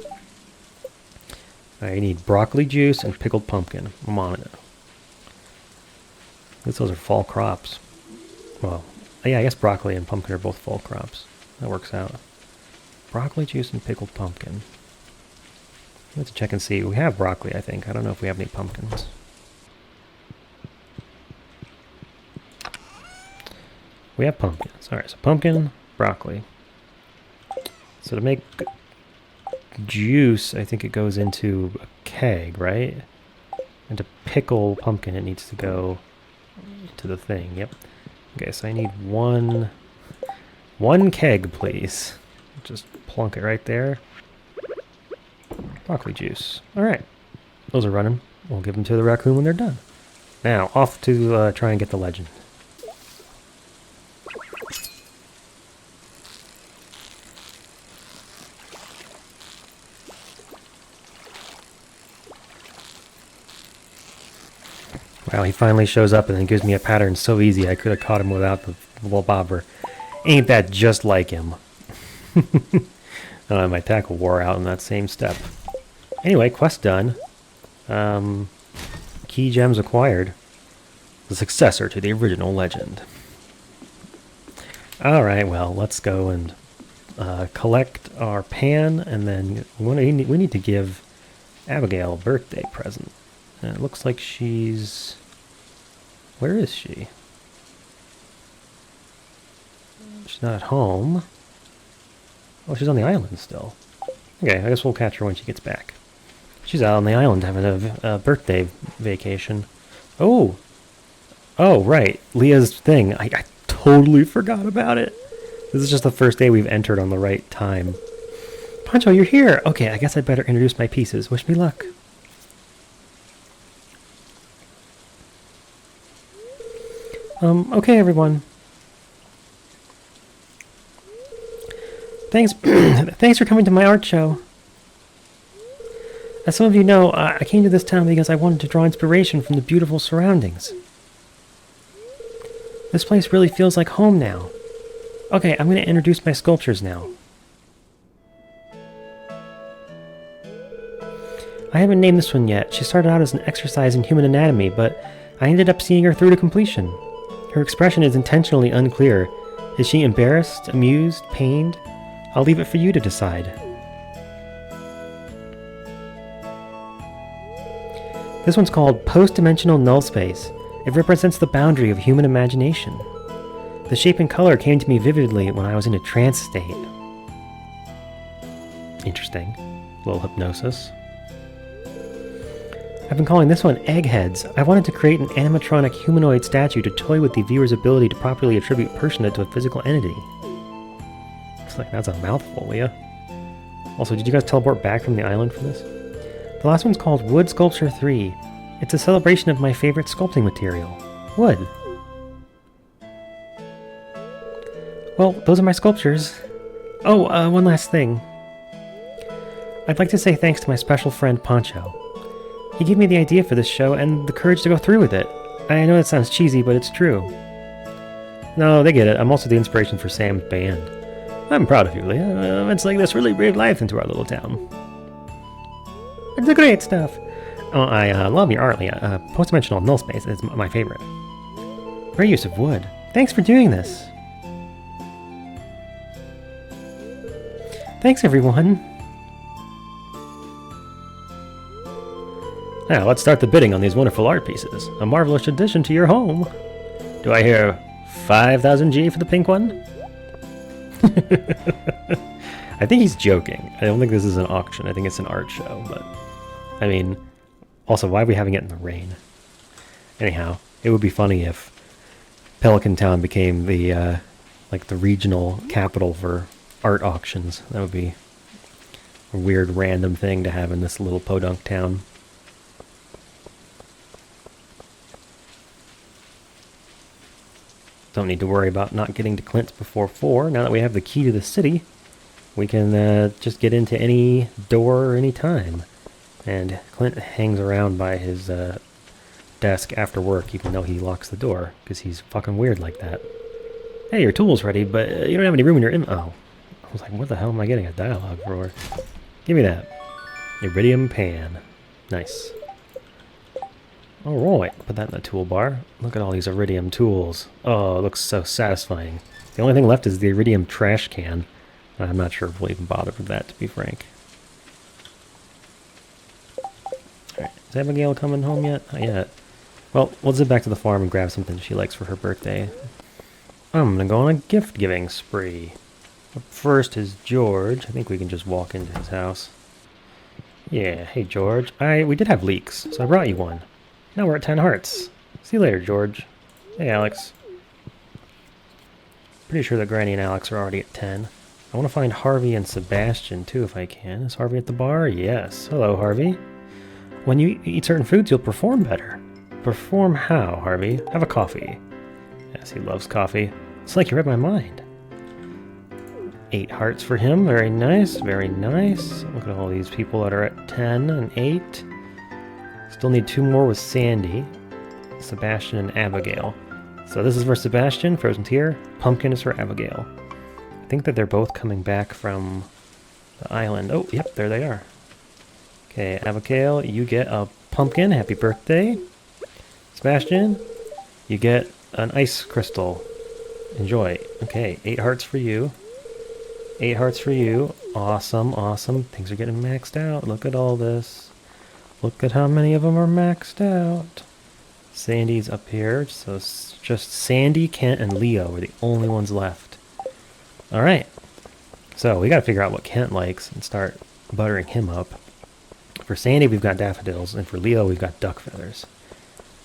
I need broccoli juice and pickled pumpkin. I'm on it. I guess those are fall crops. Well, yeah, I guess broccoli and pumpkin are both fall crops. That works out. Broccoli juice and pickled pumpkin. Let's check and see. We have broccoli, I think. I don't know if we have any pumpkins. We have pumpkins. Alright, so pumpkin, broccoli. So to make juice, I think it goes into a keg, right? And to pickle pumpkin, it needs to go into the thing. Yep. Okay, so I need one keg, please. Just plunk it right there. Broccoli juice. Alright. Those are running. We'll give them to the raccoon when they're done. Now, off to try and get the legend. Wow, he finally shows up and then gives me a pattern so easy I could have caught him without the little bobber. Ain't that just like him? My tackle wore out in that same step. Anyway, quest done. Key gems acquired. The successor to the original legend. Alright, well, let's go and collect our pan, and then we need to give Abigail a birthday present. And it looks like she's... Where is she? She's not at home. Oh, she's on the island still. Okay, I guess we'll catch her when she gets back. She's out on the island having a birthday vacation. Oh! Oh, right. Leah's thing. I totally forgot about it. This is just the first day we've entered on the right time. Poncho, you're here! Okay, I guess I'd better introduce my pieces. Wish me luck. Okay, everyone. Thanks, thanks for coming to my art show. As some of you know, I came to this town because I wanted to draw inspiration from the beautiful surroundings. This place really feels like home now. Okay, I'm going to introduce my sculptures now. I haven't named this one yet. She started out as an exercise in human anatomy, but I ended up seeing her through to completion. Her expression is intentionally unclear. Is she embarrassed, amused, pained? I'll leave it for you to decide. This one's called Post-Dimensional Null Space. It represents the boundary of human imagination. The shape and color came to me vividly when I was in a trance state. Interesting. A little hypnosis. I've been calling this one Eggheads. I wanted to create an animatronic humanoid statue to toy with the viewer's ability to properly attribute personhood to a physical entity. It's like, that's a mouthful, Leah. Also, did you guys teleport back from the island for this? The last one's called Wood Sculpture 3. It's a celebration of my favorite sculpting material, wood. Well, those are my sculptures. Oh, one last thing. I'd like to say thanks to my special friend Poncho. He gave me the idea for this show and the courage to go through with it. I know it sounds cheesy, but it's true. No, they get it. I'm also the inspiration for Sam's band. I'm proud of you, Leah. Events like this really breathe life into our little town. It's the great stuff. Oh, I love your art, Leah. Post-dimensional null space is my favorite. Great use of wood. Thanks for doing this. Thanks, everyone. Now, let's start the bidding on these wonderful art pieces. A marvelous addition to your home. Do I hear 5,000 G for the pink one? I think he's joking. I don't think this is an auction. I think it's an art show, but... I mean, also, why are we having it in the rain? Anyhow, it would be funny if Pelican Town became the, like, the regional capital for art auctions. That would be a weird, random thing to have in this little podunk town. Don't need to worry about not getting to Clint's before 4. Now that we have the key to the city, we can just get into any door any time. And Clint hangs around by his desk after work, even though he locks the door, because he's fucking weird like that. Hey, your tool's ready, but you don't have any room in your Oh. I was like, what the hell am I getting a dialogue for? Give me that. Iridium pan. Nice. Alright, put that in the toolbar. Look at all these iridium tools. Oh, it looks so satisfying. The only thing left is the iridium trash can. I'm not sure if we'll even bother with that, to be frank. Alright, is Abigail coming home yet? Not yet. Well, we'll zip back to the farm and grab something she likes for her birthday. I'm gonna go on a gift-giving spree. Up first is George. I think we can just walk into his house. Yeah, hey George. We did have leeks, so I brought you one. Now we're at 10 hearts. See you later, George. Hey, Alex. Pretty sure that Granny and Alex are already at 10. I want to find Harvey and Sebastian, too, if I can. Is Harvey at the bar? Yes. Hello, Harvey. When you eat certain foods, you'll perform better. Perform how, Harvey? Have a coffee. Yes, he loves coffee. It's like you read my mind. 8 hearts for him. Very nice. Very nice. Look at all these people that are at 10 and 8. Still need 2 more with Sandy, Sebastian, and Abigail. So this is for Sebastian, Frozen Tear. Pumpkin is for Abigail. I think that they're both coming back from the island. Oh, yep, there they are. Okay, Abigail, you get a pumpkin. Happy birthday. Sebastian, you get an ice crystal. Enjoy. Okay, 8 hearts for you. 8 hearts for you. Awesome, awesome. Things are getting maxed out. Look at all this. Look at how many of them are maxed out. Sandy's up here, so it's just Sandy, Kent, and Leo are the only ones left. Alright, so we gotta figure out what Kent likes and start buttering him up. For Sandy, we've got daffodils, and for Leo, we've got duck feathers.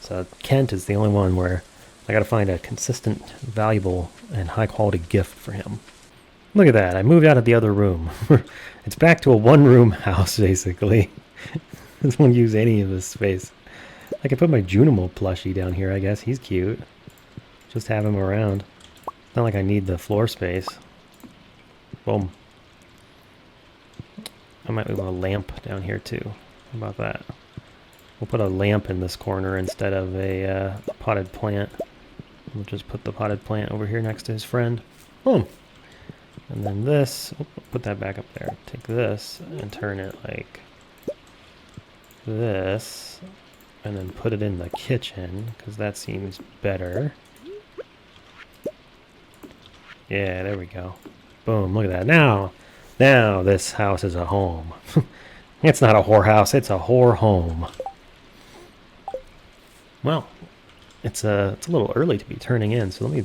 So Kent is the only one where I gotta find a consistent, valuable, and high-quality gift for him. Look at that, I moved out of the other room. It's back to a one-room house, basically. This won't use any of this space. I could put my Junimo plushie down here, I guess. He's cute. Just have him around. It's not like I need the floor space. Boom. I might move a lamp down here too. How about that? We'll put a lamp in this corner instead of a potted plant. We'll just put the potted plant over here next to his friend. Boom! And then this, put that back up there. Take this and turn it like this, and then put it in the kitchen, because that seems better. Yeah, there we go. Boom, look at that. Now this house is a home. It's not a whorehouse, it's a whore home. Well, it's a little early to be turning in, so let me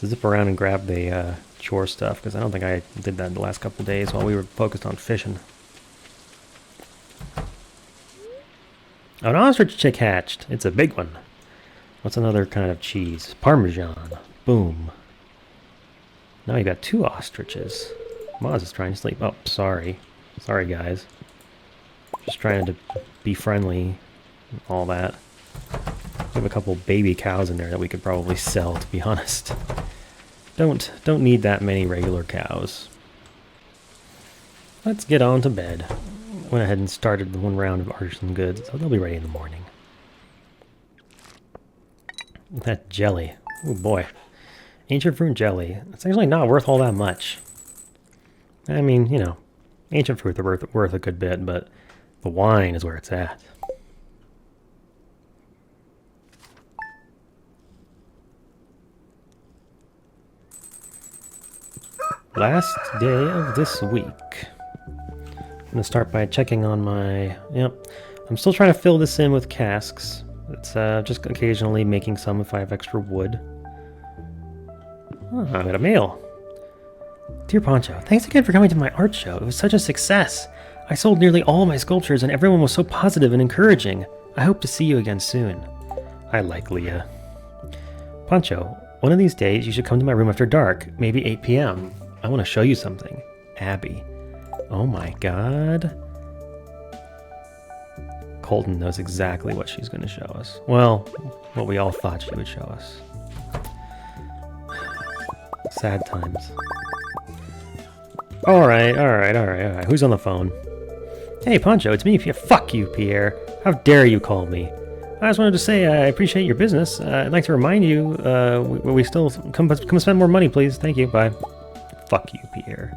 zip around and grab the chore stuff, because I don't think I did that in the last couple of days while we were focused on fishing. An ostrich chick hatched. It's a big one. What's another kind of cheese? Parmesan. Boom. Now you got 2 ostriches. Maz is trying to sleep. Oh, sorry. Sorry, guys. Just trying to be friendly. All that. We have a couple baby cows in there that we could probably sell, to be honest. Don't need that many regular cows. Let's get on to bed. Went ahead and started the 1 round of artisan goods, so they'll be ready in the morning. That jelly. Oh boy. Ancient fruit jelly. It's actually not worth all that much. I mean, you know, ancient fruit are worth a good bit, but the wine is where it's at. Last day of this week. I'm going to start by checking on my... Yep. I'm still trying to fill this in with casks. It's just occasionally making some if I have extra wood. Oh, I got a mail. Dear Poncho, thanks again for coming to my art show. It was such a success. I sold nearly all my sculptures and everyone was so positive and encouraging. I hope to see you again soon. I like Leah. Poncho, one of these days you should come to my room after dark, maybe 8 p.m. I want to show you something. Abby. Oh my god. Colton knows exactly what she's going to show us. Well, what we all thought she would show us. Sad times. Alright. Who's on the phone? Hey, Poncho, it's me. Fuck you, Pierre. How dare you call me? I just wanted to say I appreciate your business. I'd like to remind you, we still... Come spend more money, please. Thank you. Bye. Fuck you, Pierre.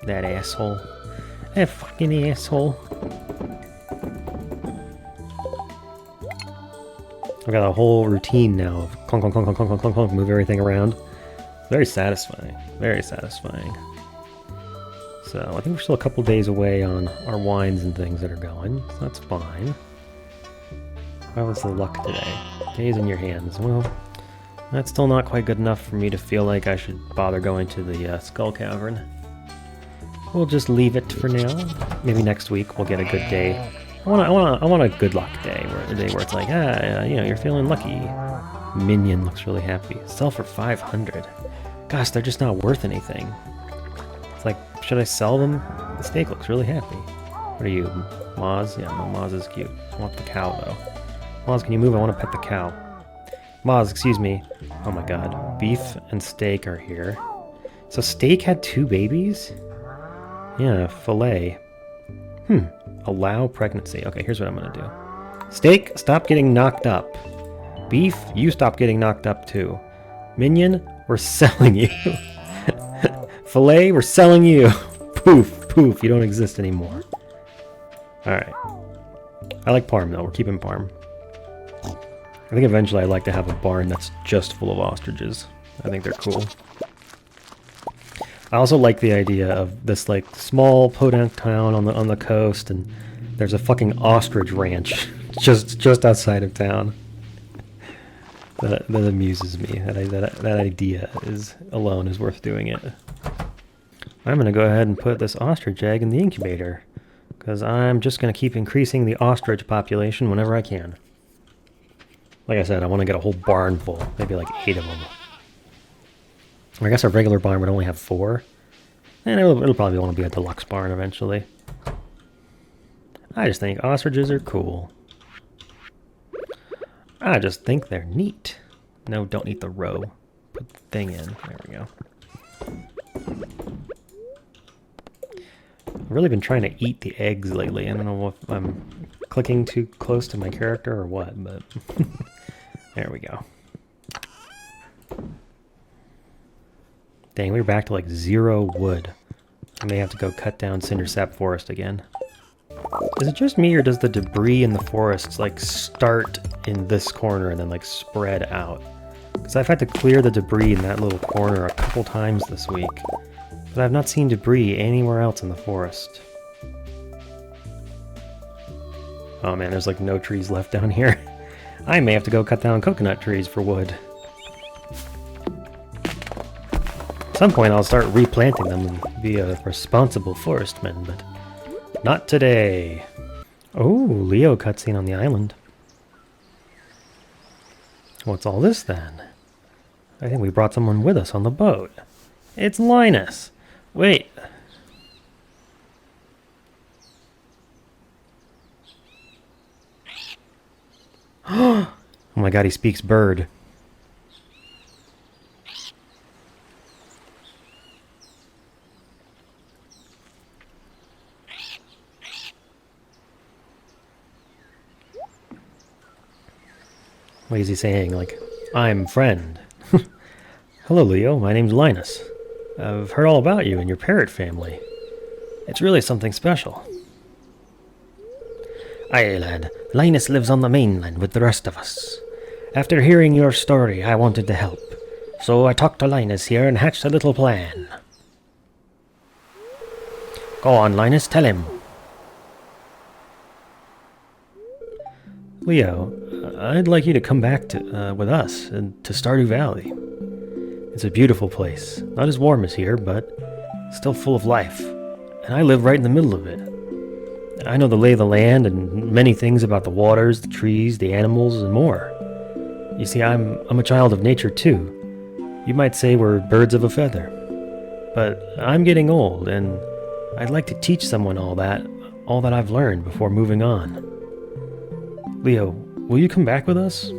That asshole. That fucking asshole. I got a whole routine now of clunk, clunk, clunk, clunk, clunk, clunk, clunk, move everything around. Very satisfying. Very satisfying. So I think we're still a couple days away on our wines and things that are going, so that's fine. How was the luck today? Days in your hands. Well, that's still not quite good enough for me to feel like I should bother going to the Skull Cavern. We'll just leave it for now. Maybe next week we'll get a good day. I want a good luck day, a day where it's like, you know, you're feeling lucky. Minion looks really happy. Sell for 500. Gosh, they're just not worth anything. It's like, should I sell them? The steak looks really happy. What are you, Moz? Yeah, no, Moz is cute. I want the cow, though. Moz, can you move? I want to pet the cow. Moz, excuse me. Oh my god. Beef and steak are here. So steak had 2 babies? Yeah, fillet. Allow pregnancy. Okay, here's what I'm gonna do. Steak, stop getting knocked up. Beef, you stop getting knocked up too. Minion, we're selling you. Filet, we're selling you. Poof, poof, you don't exist anymore. Alright. I like Parm though, we're keeping Parm. I think eventually I'd like to have a barn that's just full of ostriches. I think they're cool. I also like the idea of this like small podunk town on the coast, and there's a fucking ostrich ranch just outside of town. That amuses me. That idea alone is worth doing it. I'm gonna go ahead and put this ostrich egg in the incubator, because I'm just gonna keep increasing the ostrich population whenever I can. Like I said, I want to get a whole barn full, maybe like 8 of them. I guess our regular barn would only have 4. And it'll probably want to be a deluxe barn eventually. I just think ostriches are cool. I just think they're neat. No, don't eat the roe. Put the thing in. There we go. I've really been trying to eat the eggs lately. I don't know if I'm clicking too close to my character or what, but... There we go. Dang, we're back to like 0 wood. I may have to go cut down Cindersap Forest again. Is it just me, or does the debris in the forests like start in this corner and then like spread out? Because I've had to clear the debris in that little corner a couple times this week, but I've not seen debris anywhere else in the forest. Oh man, there's like no trees left down here. I may have to go cut down coconut trees for wood. At some point I'll start replanting them and be a responsible forestman, but not today. Oh, Leo cutscene on the island. What's all this then? I think we brought someone with us on the boat. It's Linus! Wait. Oh my god, he speaks bird. What is he saying? Like, I'm friend. Hello, Leo. My name's Linus. I've heard all about you and your parrot family. It's really something special. Aye, lad. Linus lives on the mainland with the rest of us. After hearing your story, I wanted to help. So I talked to Linus here and hatched a little plan. Go on, Linus, tell him. Leo, I'd like you to come back to with us and to Stardew Valley. It's a beautiful place. Not as warm as here, but still full of life. And I live right in the middle of it. I know the lay of the land and many things about the waters, the trees, the animals, and more. You see, I'm a child of nature too. You might say we're birds of a feather. But I'm getting old, and I'd like to teach someone all that I've learned before moving on. Leo, will you come back with us?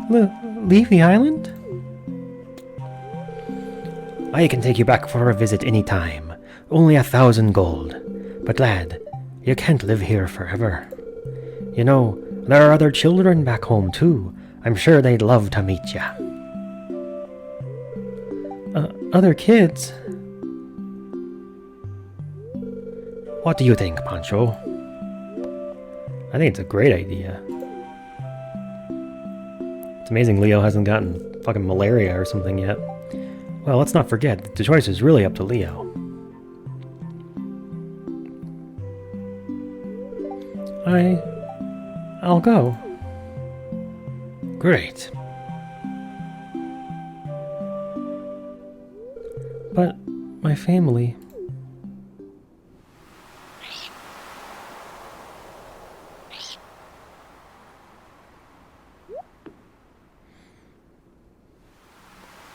Leave the island? I can take you back for a visit any time. Only 1,000 gold. But lad, you can't live here forever. You know, there are other children back home too. I'm sure they'd love to meet ya. Other kids? What do you think, Pancho? I think it's a great idea. It's amazing Leo hasn't gotten fucking malaria or something yet. Well, let's not forget, the choice is really up to Leo. I'll go. Great. But my family...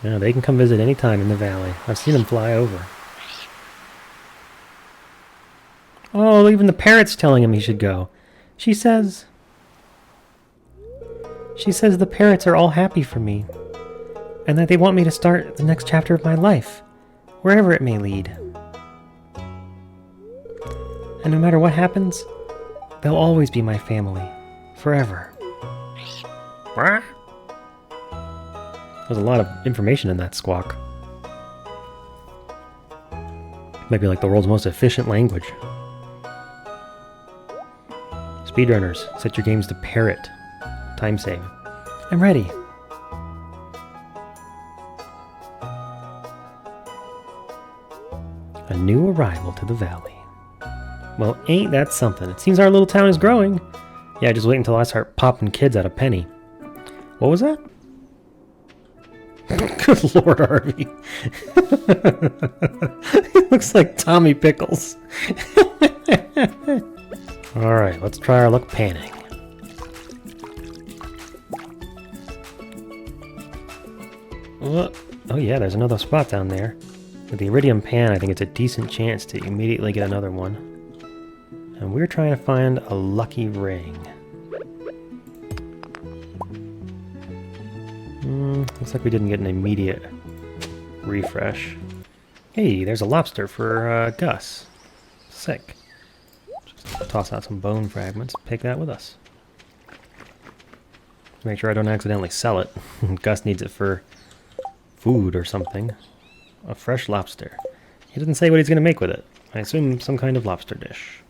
Yeah, they can come visit any time in the valley. I've seen them fly over. Oh, even the parrot's telling him he should go. She says the parrots are all happy for me, and that they want me to start the next chapter of my life, wherever it may lead. And no matter what happens, they'll always be my family, forever. There's a lot of information in that squawk. Might be like the world's most efficient language. Speedrunners, set your games to parrot. Time save. I'm ready. A new arrival to the valley. Well, ain't that something? It seems our little town is growing. Yeah, just wait until I start popping kids out of penny. What was that? Good Lord, Harvey. He looks like Tommy Pickles. Alright, let's try our luck panning. Oh yeah, there's another spot down there. With the iridium pan, I think it's a decent chance to immediately get another one. And we're trying to find a lucky ring. Looks like we didn't get an immediate refresh. Hey, there's a lobster for Gus. Sick. Just toss out some bone fragments, take that with us. Make sure I don't accidentally sell it. Gus needs it for food or something. A fresh lobster. He doesn't say what he's going to make with it. I assume some kind of lobster dish.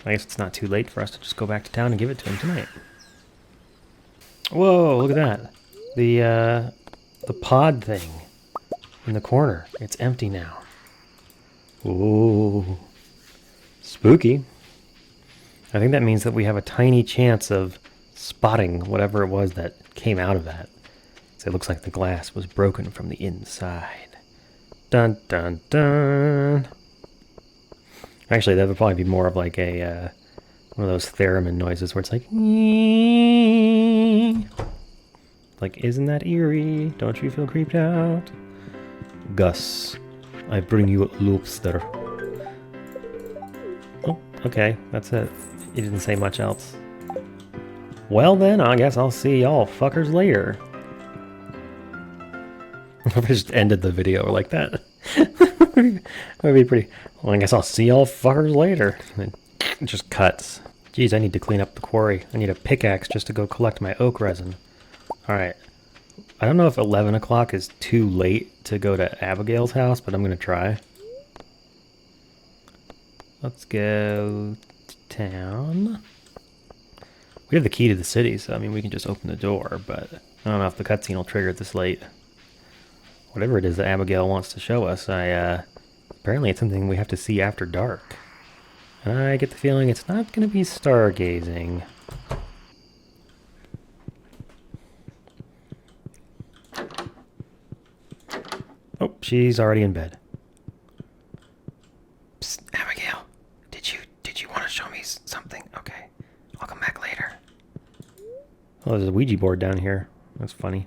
I guess it's not too late for us to just go back to town and give it to him tonight. Whoa, look at that. The pod thing in the corner. It's empty now. Ooh. Spooky. I think that means that we have a tiny chance of spotting whatever it was that came out of that. So it looks like the glass was broken from the inside. Dun dun dun. Actually, that would probably be more of like a one of those theremin noises where it's like, like, isn't that eerie? Don't you feel creeped out? Gus, I bring you lobster. Oh, okay, that's it. He didn't say much else. Well then, I guess I'll see y'all fuckers later. I just ended the video like that. That would be pretty... Well, I guess I'll see y'all fuckers later. It just cuts. Jeez, I need to clean up the quarry. I need a pickaxe just to go collect my oak resin. Alright. I don't know if 11 o'clock is too late to go to Abigail's house, but I'm going to try. Let's go to town. We have the key to the city, so I mean we can just open the door, but I don't know if the cutscene will trigger it this late. Whatever it is that Abigail wants to show us, apparently it's something we have to see after dark. And I get the feeling it's not going to be stargazing. Oh, she's already in bed. Psst, Abigail, did you want to show me something? Okay, I'll come back later. Oh, there's a Ouija board down here. That's funny.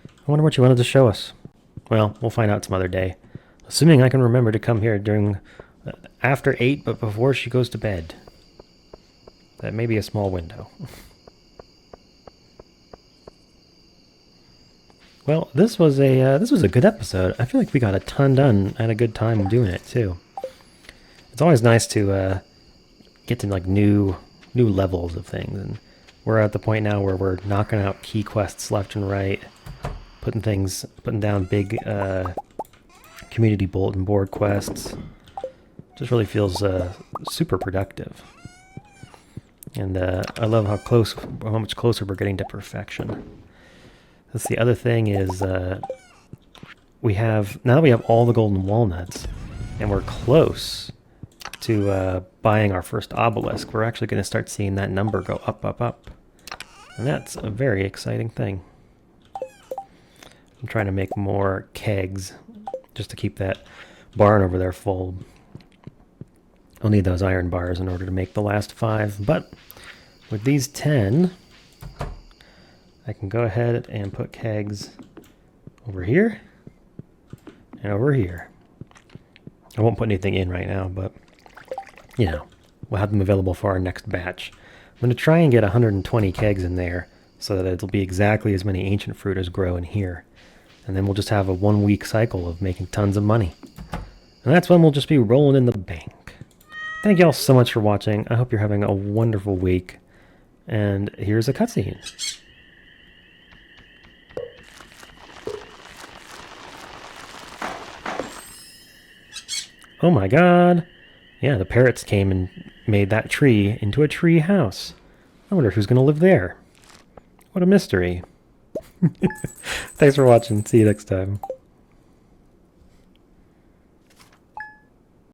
I wonder what you wanted to show us. Well, we'll find out some other day. Assuming I can remember to come here during after 8, but before she goes to bed. That may be a small window. Well, this was a good episode. I feel like we got a ton done. I had a good time doing it too. It's always nice to get to like new levels of things, and we're at the point now where we're knocking out key quests left and right, putting down big community bulletin board quests. Just really feels super productive. And I love how much closer we're getting to perfection. That's the other thing is now that we have all the golden walnuts, and we're close to buying our first obelisk, we're actually going to start seeing that number go up, up, up. And that's a very exciting thing. I'm trying to make more kegs just to keep that barn over there full. I'll need those iron bars in order to make the last 5, but with these 10, I can go ahead and put kegs over here and over here. I won't put anything in right now, but, you know, we'll have them available for our next batch. I'm going to try and get 120 kegs in there so that it'll be exactly as many ancient fruit as grow in here. And then we'll just have a 1-week cycle of making tons of money. And that's when we'll just be rolling in the bank. Thank you all so much for watching. I hope you're having a wonderful week. And here's a cutscene. Oh my god. Yeah, the parrots came and made that tree into a tree house. I wonder who's going to live there. What a mystery. Thanks for watching. See you next time.